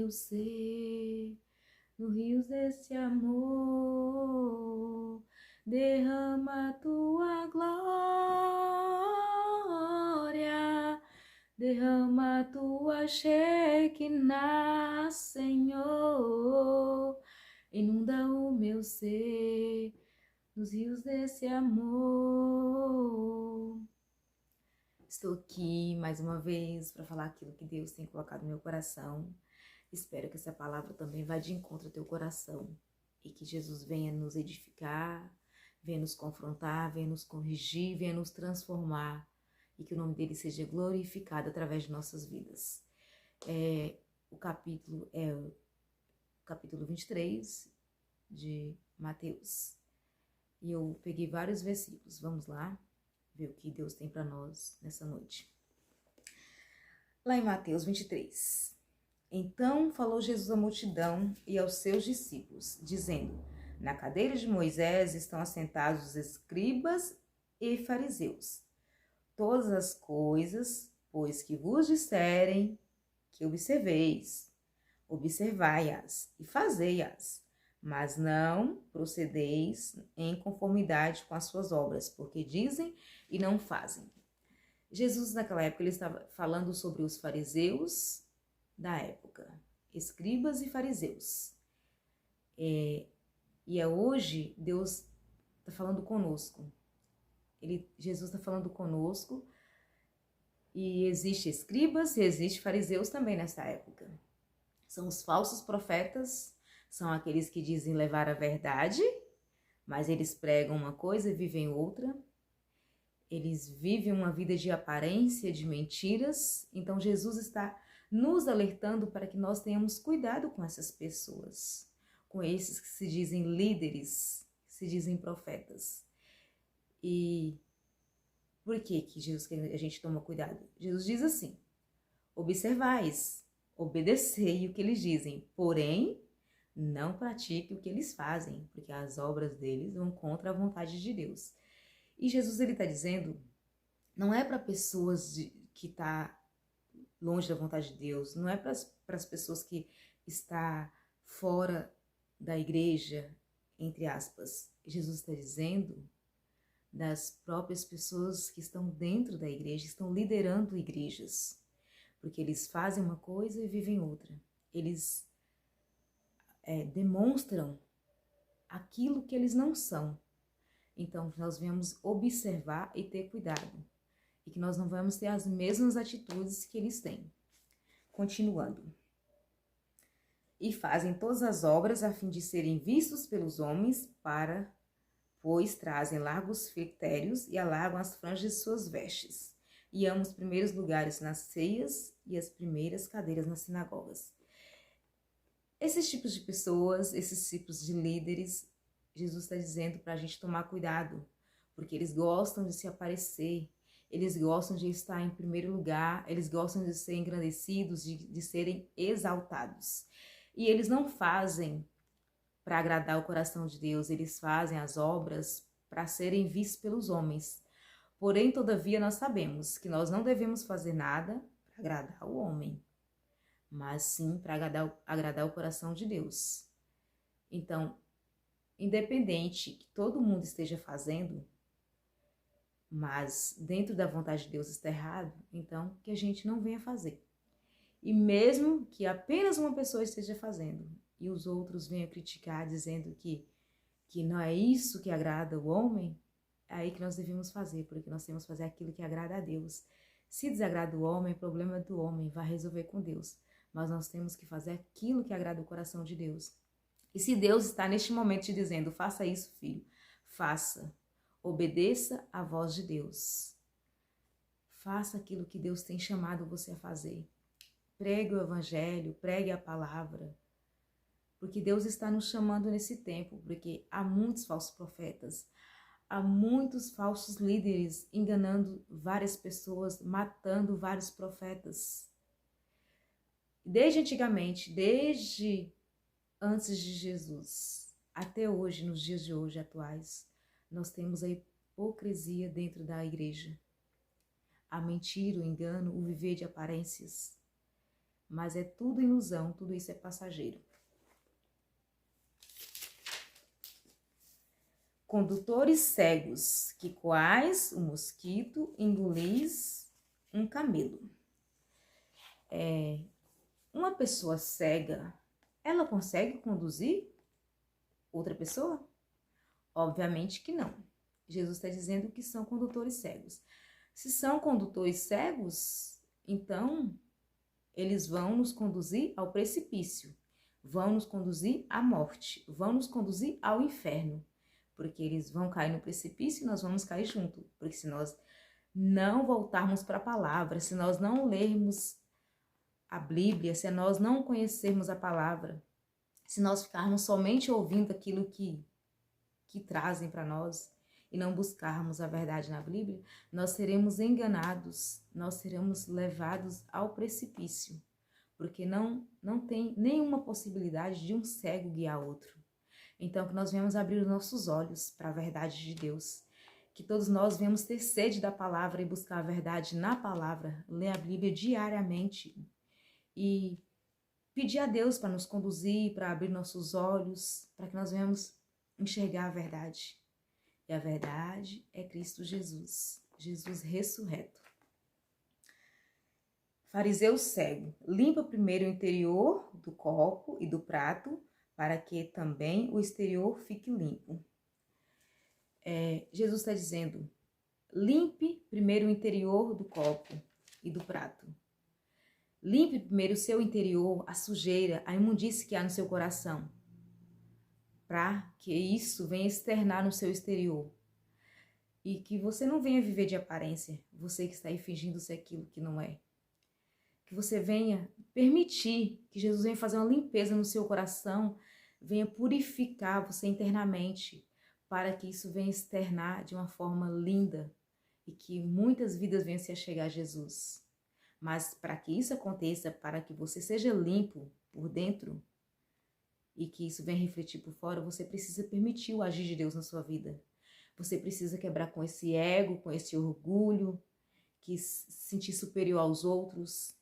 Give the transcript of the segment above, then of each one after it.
meu ser, no rios desse amor, derrama a tua glória, derrama a tua Shekinah, Senhor, inunda o meu ser, nos rios desse amor. Estou aqui mais uma vez para falar aquilo que Deus tem colocado no meu coração. Espero que essa palavra também vá de encontro ao teu coração e que Jesus venha nos edificar, venha nos confrontar, venha nos corrigir, venha nos transformar e que o nome dele seja glorificado através de nossas vidas. O capítulo é o capítulo 23 de Mateus. E eu peguei vários versículos. Vamos lá ver o que Deus tem para nós nessa noite. Lá em Mateus 23. Então falou Jesus à multidão e aos seus discípulos, dizendo: na cadeira de Moisés estão assentados os escribas e fariseus. Todas as coisas, pois que vos disserem, que observeis, observai-as e fazei-as, mas não procedeis em conformidade com as suas obras, porque dizem e não fazem. Jesus, naquela época, ele estava falando sobre os fariseus da época, escribas e fariseus. E hoje Deus está falando conosco. Jesus está falando conosco e existe escribas e existe fariseus também nessa época. São os falsos profetas, são aqueles que dizem levar a verdade, mas eles pregam uma coisa e vivem outra. Eles vivem uma vida de aparência, de mentiras. Então Jesus está nos alertando para que nós tenhamos cuidado com essas pessoas, com esses que se dizem líderes, que se dizem profetas. E por que Jesus quer que a gente toma cuidado? Jesus diz assim: observais, obedecei o que eles dizem, porém não pratique o que eles fazem, porque as obras deles vão contra a vontade de Deus. E Jesus ele está dizendo, não é para pessoas que tá longe da vontade de Deus, não é para as pessoas que está fora da igreja, entre aspas. Jesus está dizendo das próprias pessoas que estão dentro da igreja, estão liderando igrejas, porque eles fazem uma coisa e vivem outra. Eles demonstram aquilo que eles não são. Então, nós devemos observar e ter cuidado. E que nós não vamos ter as mesmas atitudes que eles têm. Continuando. E fazem todas as obras a fim de serem vistos pelos homens, pois trazem largos critérios e alargam as franjas de suas vestes. E amam os primeiros lugares nas ceias e as primeiras cadeiras nas sinagogas. Esses tipos de pessoas, esses tipos de líderes, Jesus está dizendo para a gente tomar cuidado, porque eles gostam de se aparecer, eles gostam de estar em primeiro lugar, eles gostam de ser engrandecidos, de serem exaltados. E eles não fazem para agradar o coração de Deus, eles fazem as obras para serem vistos pelos homens. Porém, todavia, nós sabemos que nós não devemos fazer nada para agradar o homem, mas sim para agradar o coração de Deus. Então, independente que todo mundo esteja fazendo, mas dentro da vontade de Deus está errado, então que a gente não venha fazer. E mesmo que apenas uma pessoa esteja fazendo e os outros venham criticar dizendo que não é isso que agrada o homem, é aí que nós devemos fazer, porque nós temos que fazer aquilo que agrada a Deus. Se desagrada o homem, problema é do homem, vai resolver com Deus. Mas nós temos que fazer aquilo que agrada o coração de Deus. E se Deus está neste momento te dizendo, faça isso, filho, faça, obedeça à voz de Deus. Faça aquilo que Deus tem chamado você a fazer. Pregue o evangelho, pregue a palavra, porque Deus está nos chamando nesse tempo, porque há muitos falsos profetas, há muitos falsos líderes enganando várias pessoas, matando vários profetas. Desde antigamente, desde antes de Jesus, até hoje, nos dias de hoje atuais, nós temos a hipocrisia dentro da igreja. A mentira, o engano, o viver de aparências. mas é tudo ilusão, tudo isso é passageiro. Condutores cegos, que coais o mosquito, engolis um camelo. Uma pessoa cega, ela consegue conduzir outra pessoa? Obviamente que não. Jesus está dizendo que são condutores cegos. Se são condutores cegos, então eles vão nos conduzir ao precipício, vão nos conduzir à morte, vão nos conduzir ao inferno, porque eles vão cair no precipício e nós vamos cair junto, porque se nós não voltarmos para a palavra, se nós não lermos a Bíblia, se nós não conhecermos a palavra, se nós ficarmos somente ouvindo aquilo que trazem para nós e não buscarmos a verdade na Bíblia, nós seremos enganados, nós seremos levados ao precipício, porque não tem nenhuma possibilidade de um cego guiar outro. Então, que nós venhamos abrir os nossos olhos para a verdade de Deus, que todos nós venhamos ter sede da palavra e buscar a verdade na palavra, ler a Bíblia diariamente e pedir a Deus para nos conduzir, para abrir nossos olhos, para que nós venhamos enxergar a verdade. E a verdade é Cristo Jesus, Jesus ressurreto. Fariseu cego, limpa primeiro o interior do copo e do prato, para que também o exterior fique limpo. Jesus está dizendo, limpe primeiro o interior do copo e do prato. Limpe primeiro o seu interior, a sujeira, a imundície que há no seu coração, para que isso venha externar no seu exterior. E que você não venha viver de aparência, você que está aí fingindo ser aquilo que não é. Que você venha permitir que Jesus venha fazer uma limpeza no seu coração, venha purificar você internamente, para que isso venha externar de uma forma linda e que muitas vidas venham se achegar a Jesus. Mas para que isso aconteça, para que você seja limpo por dentro e que isso venha refletir por fora, você precisa permitir o agir de Deus na sua vida. Você precisa quebrar com esse ego, com esse orgulho, que se sentir superior aos outros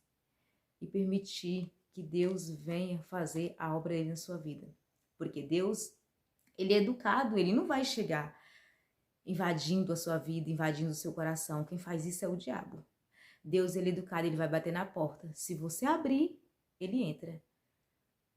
e permitir que Deus venha fazer a obra dele na sua vida. Porque Deus, ele é educado, ele não vai chegar invadindo a sua vida, invadindo o seu coração. Quem faz isso é o diabo. Deus, ele é educado, ele vai bater na porta. Se você abrir, ele entra.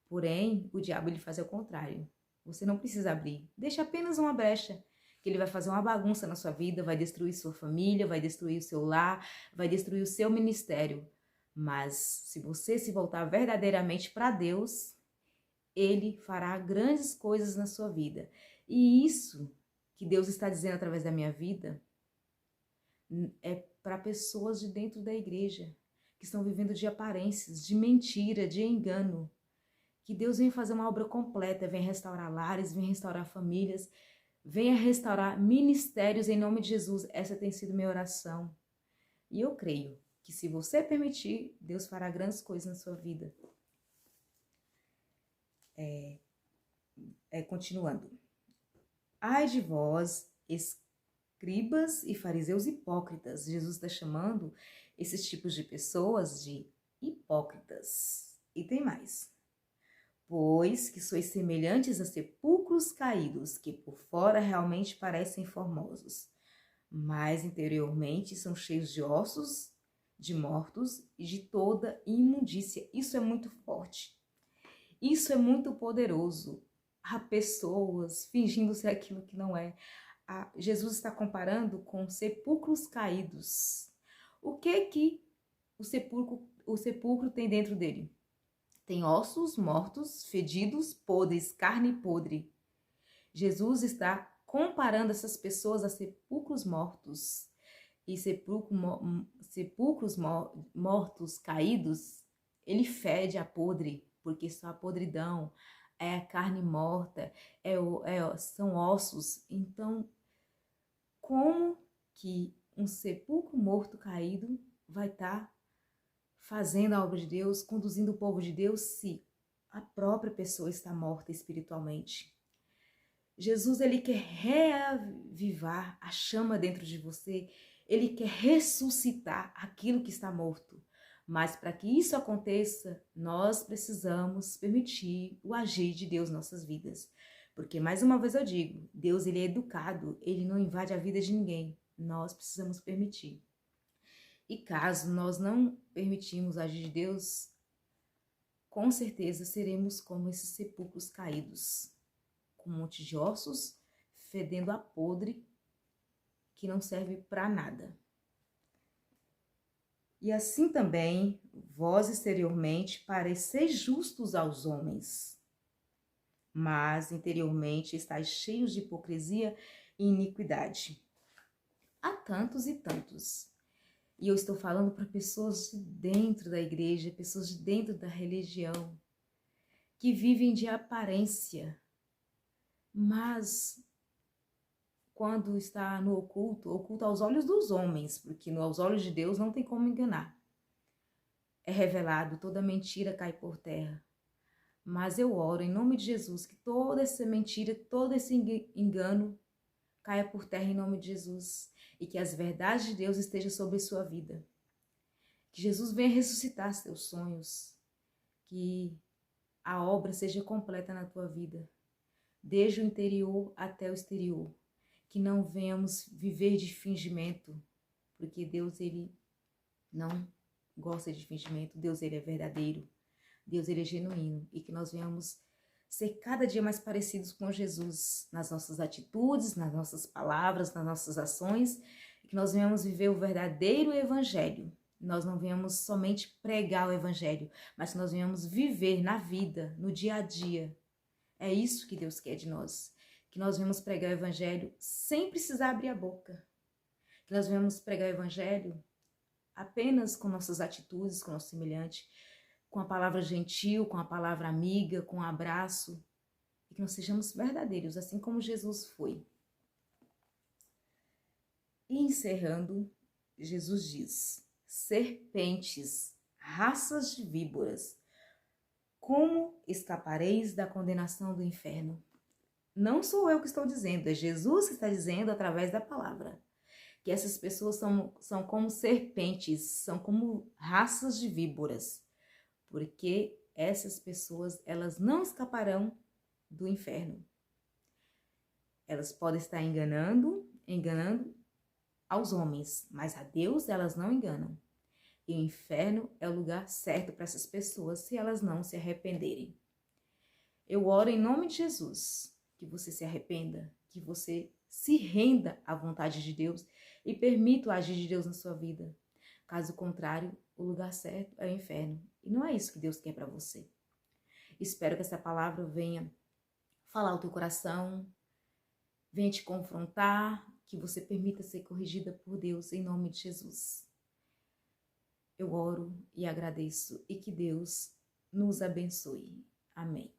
Porém, o diabo, ele faz o contrário. Você não precisa abrir. Deixa apenas uma brecha, que ele vai fazer uma bagunça na sua vida, vai destruir sua família, vai destruir o seu lar, vai destruir o seu ministério. Mas se você se voltar verdadeiramente para Deus, ele fará grandes coisas na sua vida. E isso que Deus está dizendo através da minha vida é para pessoas de dentro da igreja, que estão vivendo de aparências, de mentira, de engano. Que Deus venha fazer uma obra completa, venha restaurar lares, venha restaurar famílias, venha restaurar ministérios em nome de Jesus. Essa tem sido minha oração. E eu creio que se você permitir, Deus fará grandes coisas na sua vida. Continuando. Ai de vós, escribas e fariseus hipócritas. Jesus está chamando esses tipos de pessoas de hipócritas. E tem mais. Pois que sois semelhantes a sepulcros caídos, que por fora realmente parecem formosos, mas interiormente são cheios de ossos, de mortos e de toda imundícia. Isso é muito forte. Isso é muito poderoso. Há pessoas fingindo ser aquilo que não é. Jesus está comparando com sepulcros caídos. O que o sepulcro tem dentro dele? Tem ossos mortos, fedidos, podres, carne podre. Jesus está comparando essas pessoas a sepulcros mortos. E sepulcros mortos, caídos, ele fede a podre, porque só a podridão, é a carne morta, são ossos. Então, como que um sepulcro morto caído vai estar fazendo a obra de Deus, conduzindo o povo de Deus, se a própria pessoa está morta espiritualmente? Jesus, ele quer reavivar a chama dentro de você, ele quer ressuscitar aquilo que está morto, Mas para que isso aconteça, nós precisamos permitir o agir de Deus em nossas vidas. Porque, mais uma vez eu digo, Deus ele é educado, ele não invade a vida de ninguém. Nós precisamos permitir. E caso nós não permitirmos o agir de Deus, com certeza seremos como esses sepulcros caídos, com um monte de ossos, fedendo a podre, que não serve para nada. E assim também, vós exteriormente pareceis justos aos homens, mas interiormente estáis cheios de hipocrisia e iniquidade. Há tantos e tantos. E eu estou falando para pessoas de dentro da igreja, pessoas de dentro da religião, que vivem de aparência, mas quando está no oculto, oculto aos olhos dos homens, porque aos olhos de Deus não tem como enganar. É revelado, toda mentira cai por terra. Mas eu oro em nome de Jesus que toda essa mentira, todo esse engano caia por terra em nome de Jesus e que as verdades de Deus estejam sobre sua vida. Que Jesus venha ressuscitar seus sonhos, que a obra seja completa na tua vida, desde o interior até o exterior. Que não venhamos viver de fingimento, porque Deus ele não gosta de fingimento, Deus ele é verdadeiro, Deus ele é genuíno, e que nós venhamos ser cada dia mais parecidos com Jesus, nas nossas atitudes, nas nossas palavras, nas nossas ações, e que nós venhamos viver o verdadeiro evangelho. Nós não venhamos somente pregar o evangelho, mas que nós venhamos viver na vida, no dia a dia. É isso que Deus quer de nós. Que nós venhamos pregar o evangelho sem precisar abrir a boca. Que nós venhamos pregar o evangelho apenas com nossas atitudes, com o nosso semelhante, com a palavra gentil, com a palavra amiga, com um abraço. E que nós sejamos verdadeiros, assim como Jesus foi. E encerrando, Jesus diz: serpentes, raças de víboras, como escapareis da condenação do inferno? Não sou eu que estou dizendo, é Jesus que está dizendo através da palavra. Que essas pessoas são como serpentes, são como raças de víboras. Porque essas pessoas, elas não escaparão do inferno. Elas podem estar enganando aos homens, mas a Deus elas não enganam. E o inferno é o lugar certo para essas pessoas se elas não se arrependerem. Eu oro em nome de Jesus, que você se arrependa, que você se renda à vontade de Deus e permita o agir de Deus na sua vida. Caso contrário, o lugar certo é o inferno. E não é isso que Deus quer para você. Espero que essa palavra venha falar ao teu coração, venha te confrontar, que você permita ser corrigida por Deus em nome de Jesus. Eu oro e agradeço e que Deus nos abençoe. Amém.